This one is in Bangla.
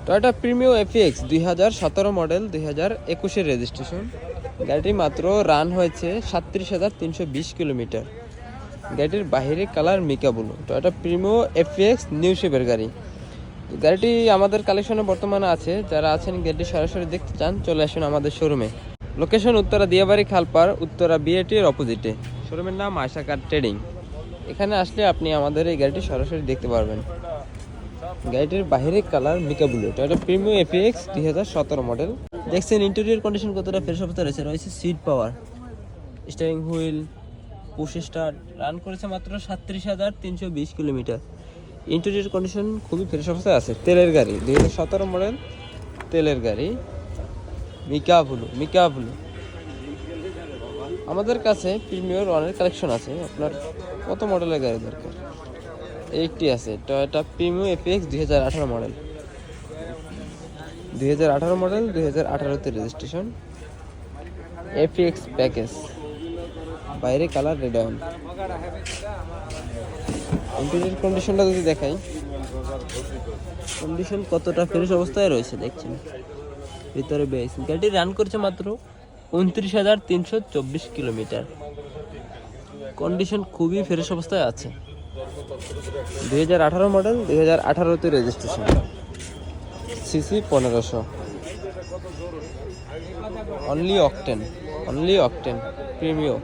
টয়োটা প্রিমিও এফএক্স 2017 মডেল, 2021-এর রেজিস্ট্রেশন। গাড়িটি মাত্র রান হয়েছে 37,320 কিলোমিটার। গাড়িটির বাহিরে colour mica blue. Toyota Premio FX new শেপের গাড়ি। গাড়িটি আমাদের কালেকশনে বর্তমানে আছে। যারা আছেন গাড়িটি সরাসরি দেখতে চান, চলে আসুন আমাদের শোরুমে। লোকেশন উত্তরা দিয়াবাড়ি খালপাড়, উত্তরা বিএটির অপোজিটে। শোরুমের নাম আশা কার ট্রেডিং। এখানে আসলে আপনি আমাদের এই গাড়িটি সরাসরি দেখতে পারবেন। গাড়িটির বাহিরের colour mica blue. Toyota Premio FX 2017 model. দেখছেন ইন্টেরিয়র কন্ডিশন কতটা ফ্রেশ অবস্থায় রয়েছে seat power, steering wheel, push start. Run করেছে মাত্র 37,320 কিলোমিটার। ইন্টেরিয়র কন্ডিশন খুবই ফ্রেশ অবস্থায় আছে। তেলের গাড়ি, 2017 মডেল তেলের গাড়ি। Mica blue. আমাদের কাছে প্রিমিয়র অনেক কালেকশন আছে। আপনার কত মডেলের গাড়ি দরকার? একটি আছে টয়োটা প্রিমিও এফএক্স 2018 মডেল, 2018-তে রেজিস্ট্রেশন। এফএক্স প্যাকেজ, বাইরে কালার রেড অয়েল। ইন্টেরিয়র কন্ডিশনটা যদি দেখাই, কন্ডিশন কতটা ফ্রেশ অবস্থায় রয়েছে দেখছেন। ভিতরে বেস। গাড়িটি রান করছে মাত্র 29,324 কিলোমিটার। কন্ডিশন খুবই ফ্রেশ অবস্থায় আছে। 2018 মডেল, 2018-তে registration. CC 1500। Only octane Premio.